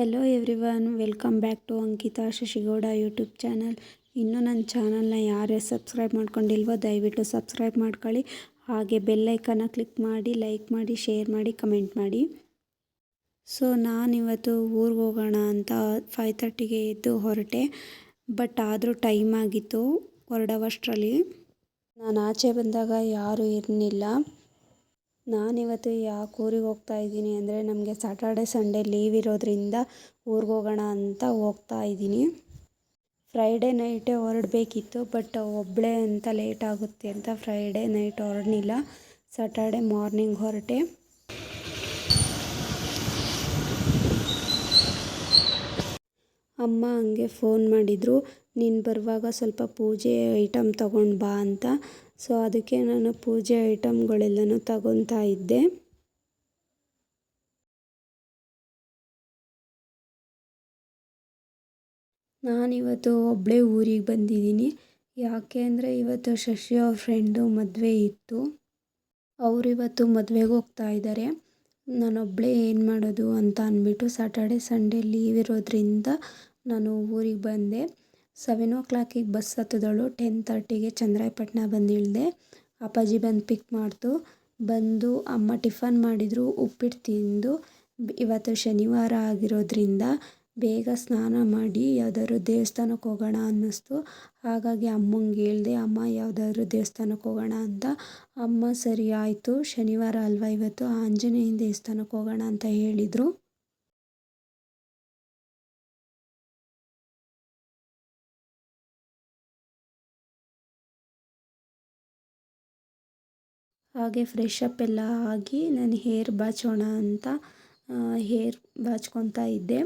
Hello everyone, welcome back to Ankita Shashigowda YouTube channel. ಇನ್ನೂ ನನ್ನ ಚಾನಲ್ನ ಯಾರೇ ಸಬ್ಸ್ಕ್ರೈಬ್ ಮಾಡ್ಕೊಂಡಿಲ್ವೋ ದಯವಿಟ್ಟು ಸಬ್ಸ್ಕ್ರೈಬ್ ಮಾಡ್ಕೊಳ್ಳಿ. ಹಾಗೆ ಬೆಲ್ಲೈಕನ್ನ ಕ್ಲಿಕ್ ಮಾಡಿ, ಲೈಕ್ ಮಾಡಿ, ಶೇರ್ ಮಾಡಿ, ಕಮೆಂಟ್ ಮಾಡಿ. ಸೊ ನಾನಿವತ್ತು ಊರಿಗೆ ಹೋಗೋಣ ಅಂತ 5:30ಗೆ ಎದ್ದು ಹೊರಟೆ. ಬಟ್ ಆದರೂ ಟೈಮ್ ಆಗಿತ್ತು ಹೊರಡೋವಷ್ಟರಲ್ಲಿ. ನಾನು ಆಚೆ ಬಂದಾಗ ಯಾರೂ ಇರಲಿಲ್ಲ. ನಾನಿವತ್ತು ಯಾಕೆ ಊರಿಗೆ ಹೋಗ್ತಾ ಇದ್ದೀನಿ ಅಂದರೆ ನಮಗೆ ಸ್ಯಾಟರ್ಡೆ ಸಂಡೇ ಲೀವ್ ಇರೋದ್ರಿಂದ ಊರಿಗೆ ಹೋಗೋಣ ಅಂತ ಹೋಗ್ತಾ ಇದ್ದೀನಿ. ಫ್ರೈಡೇ ನೈಟೇ ಹೊರಡಬೇಕಿತ್ತು, ಬಟ್ ಒಬ್ಬಳೇ ಅಂತ ಲೇಟ್ ಆಗುತ್ತೆ ಅಂತ ಫ್ರೈಡೇ ನೈಟ್ ಹೊರಡಲಿಲ್ಲ. ಸ್ಯಾಟರ್ಡೆ ಮಾರ್ನಿಂಗ್ ಹೊರಟೆ. ಅಮ್ಮ ಹಂಗೆ ಫೋನ್ ಮಾಡಿದರು, ನೀನು ಬರುವಾಗ ಸ್ವಲ್ಪ ಪೂಜೆ ಐಟಮ್ ತೊಗೊಂಡು ಬಾ ಅಂತ. ಸೊ ಅದಕ್ಕೆ ನಾನು ಪೂಜೆ ಐಟಮ್ಗಳೆಲ್ಲನೂ ತಗೊತಾ ಇದ್ದೆ. ನಾನಿವತ್ತು ಒಬ್ಬಳೇ ಊರಿಗೆ ಬಂದಿದ್ದೀನಿ. ಯಾಕೆ ಅಂದರೆ ಇವತ್ತು ಶಶಿ ಅವ್ರ ಫ್ರೆಂಡು ಮದುವೆ ಇತ್ತು. ಅವರಿವತ್ತು ಮದುವೆಗೆ ಹೋಗ್ತಾ ಇದ್ದಾರೆ. ನಾನೊಬ್ಬಳೇ ಏನು ಮಾಡೋದು ಅಂತ ಅಂದ್ಬಿಟ್ಟು ಸ್ಯಾಟರ್ಡೆ ಸಂಡೇ ಲೀವ್ ಇರೋದ್ರಿಂದ ನಾನು ಊರಿಗೆ ಬಂದೆ. 7 o'clock ಬಸ್ ಹತ್ತಿದಳು. 10:30ಗೆ ಚನ್ನರಾಯಪಟ್ಟಣ ಬಂದು ಇಳಿದೆ. ಅಪ್ಪಾಜಿ ಬಂದು ಪಿಕ್ ಮಾಡ್ತು. ಬಂದು ಅಮ್ಮ ಟಿಫನ್ ಮಾಡಿದರು, ಉಪ್ಪಿಟ್ಟು ತಿಂದು. ಇವತ್ತು ಶನಿವಾರ ಆಗಿರೋದ್ರಿಂದ ಬೇಗ ಸ್ನಾನ ಮಾಡಿ ಯಾವುದಾದ್ರು ದೇವಸ್ಥಾನಕ್ಕೆ ಹೋಗೋಣ ಅನ್ನಿಸ್ತು. ಹಾಗಾಗಿ ಅಮ್ಮಂಗೆ ಹೇಳಿದೆ, ಅಮ್ಮ ಯಾವುದಾದ್ರು ದೇವಸ್ಥಾನಕ್ಕೆ ಹೋಗೋಣ ಅಂತ. ಅಮ್ಮ ಸರಿ ಆಯಿತು, ಶನಿವಾರ ಅಲ್ವಾ ಇವತ್ತು, ಆಂಜನೇಯನ ದೇವಸ್ಥಾನಕ್ಕೆ ಹೋಗೋಣ ಅಂತ ಹೇಳಿದರು. ಹಾಗೆ ಫ್ರೆಶ್ ಅಪ್ ಎಲ್ಲ ಆಗಿ ನಾನು ಹೇರ್ ಬಾಚೋಣ ಅಂತ ಹೇರ್ ಬಾಚ್ಕೊತಾ ಇದ್ದೆ.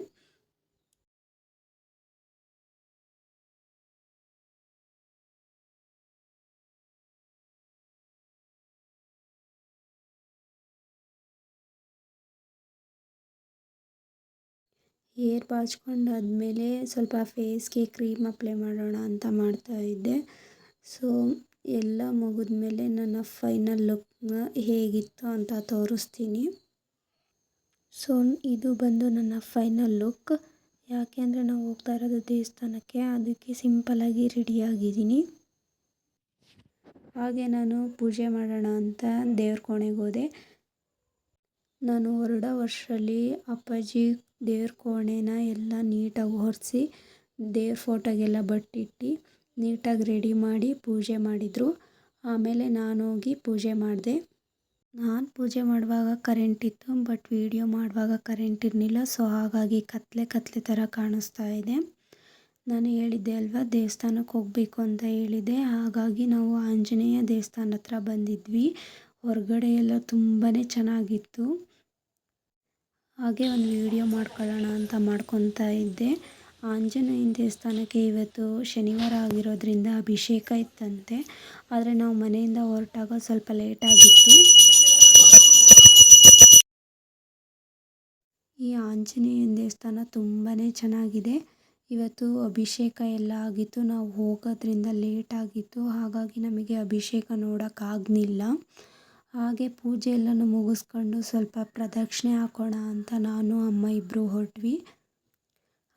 ಹೇರ್ ಬಾಚ್ಕೊಂಡಾದ್ಮೇಲೆ ಸ್ವಲ್ಪ ಫೇಸ್ಗೆ ಕ್ರೀಮ್ ಅಪ್ಲೈ ಮಾಡೋಣ ಅಂತ ಮಾಡ್ತಾಯಿದ್ದೆ. ಸೊ ಎಲ್ಲ ಮುಗಿದ್ಮೇಲೆ ನನ್ನ ಫೈನಲ್ ಲುಕ್ನ ಹೇಗಿತ್ತು ಅಂತ ತೋರಿಸ್ತೀನಿ. ಸೊ ಇದು ಬಂದು ನನ್ನ ಫೈನಲ್ ಲುಕ್. ಯಾಕೆ ಅಂದರೆ ನಾವು ಹೋಗ್ತಾ ಇರೋದು ದೇವಸ್ಥಾನಕ್ಕೆ, ಅದಕ್ಕೆ ಸಿಂಪಲ್ಲಾಗಿ ರೆಡಿಯಾಗಿದ್ದೀನಿ. ಹಾಗೆ ನಾನು ಪೂಜೆ ಮಾಡೋಣ ಅಂತ ದೇವ್ರ ಕೋಣೆಗೆ ಹೋದೆ. ನಾನು ಹೊರಡೋ ವರ್ಷದಲ್ಲಿ ಅಪ್ಪಾಜಿ ದೇವ್ರ ಕೋಣೆನ ಎಲ್ಲ ನೀಟಾಗಿ ಒರೆಸಿ ದೇವ್ರ ಫೋಟೋಗೆಲ್ಲ ಬಟ್ಟಿಟ್ಟು ನೀಟಾಗಿ ರೆಡಿ ಮಾಡಿ ಪೂಜೆ ಮಾಡಿದರು. ಆಮೇಲೆ ನಾನು ಹೋಗಿ ಪೂಜೆ ಮಾಡಿದೆ. ನಾನು ಪೂಜೆ ಮಾಡುವಾಗ ಕರೆಂಟ್ ಇತ್ತು, ಬಟ್ ವಿಡಿಯೋ ಮಾಡುವಾಗ ಕರೆಂಟ್ ಇರಲಿಲ್ಲ. ಸೊ ಹಾಗಾಗಿ ಕತ್ಲೆ ಥರ ಕಾಣಿಸ್ತಾ ಇದೆ. ನಾನು ಹೇಳಿದ್ದೆ ಅಲ್ವಾ ದೇವಸ್ಥಾನಕ್ಕೆ ಹೋಗಬೇಕು ಅಂತ ಹೇಳಿದ್ದೆ. ಹಾಗಾಗಿ ನಾವು ಆಂಜನೇಯ ದೇವಸ್ಥಾನ ಹತ್ರ ಬಂದಿದ್ವಿ. ಹೊರಗಡೆ ಎಲ್ಲ ತುಂಬಾ ಚೆನ್ನಾಗಿತ್ತು. ಹಾಗೆ ಒಂದು ವಿಡಿಯೋ ಮಾಡ್ಕೊಳ್ಳೋಣ ಅಂತ ಮಾಡ್ಕೊತಾ ಇದ್ದೆ. ಆಂಜನೇಯನ ದೇವಸ್ಥಾನಕ್ಕೆ ಇವತ್ತು ಶನಿವಾರ ಆಗಿರೋದ್ರಿಂದ ಅಭಿಷೇಕ ಇತ್ತಂತೆ. ಆದರೆ ನಾವು ಮನೆಯಿಂದ ಹೊರಟಾಗ ಸ್ವಲ್ಪ ಲೇಟಾಗಿತ್ತು. ಈ ಆಂಜನೇಯನ ದೇವಸ್ಥಾನ ತುಂಬಾ ಚೆನ್ನಾಗಿದೆ. ಇವತ್ತು ಅಭಿಷೇಕ ಎಲ್ಲ ಆಗಿತ್ತು. ನಾವು ಹೋಗೋದ್ರಿಂದ ಲೇಟಾಗಿತ್ತು, ಹಾಗಾಗಿ ನಮಗೆ ಅಭಿಷೇಕ ನೋಡೋಕ್ಕಾಗಲಿಲ್ಲ. ಹಾಗೆ ಪೂಜೆ ಎಲ್ಲನೂ ಮುಗಿಸ್ಕೊಂಡು ಸ್ವಲ್ಪ ಪ್ರದಕ್ಷಿಣೆ ಹಾಕೋಣ ಅಂತ ನಾನು ಅಮ್ಮ ಇಬ್ಬರು ಹೊರಟ್ವಿ.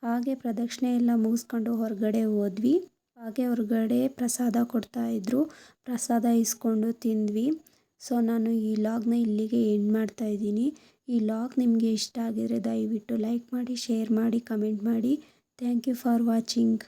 ಹಾಗೆ ಪ್ರದಕ್ಷಿಣೆ ಎಲ್ಲ ಮುಗಿಸ್ಕೊಂಡು ಹೊರಗಡೆ ಹೋದ್ವಿ. ಹಾಗೆ ಹೊರಗಡೆ ಪ್ರಸಾದ ಕೊಡ್ತಾಯಿದ್ರು, ಪ್ರಸಾದ ಇಸ್ಕೊಂಡು ತಿಂದ್ವಿ. ಸೊ ನಾನು ಈ ಲಾಗ್ನ ಇಲ್ಲಿಗೆ ಎಂಡ್ ಮಾಡ್ತಾಯಿದ್ದೀನಿ. ಈ ಲಾಗ್ ನಿಮಗೆ ಇಷ್ಟ ಆಗಿದರೆ ದಯವಿಟ್ಟು ಲೈಕ್ ಮಾಡಿ, ಶೇರ್ ಮಾಡಿ, ಕಮೆಂಟ್ ಮಾಡಿ. Thank you for watching.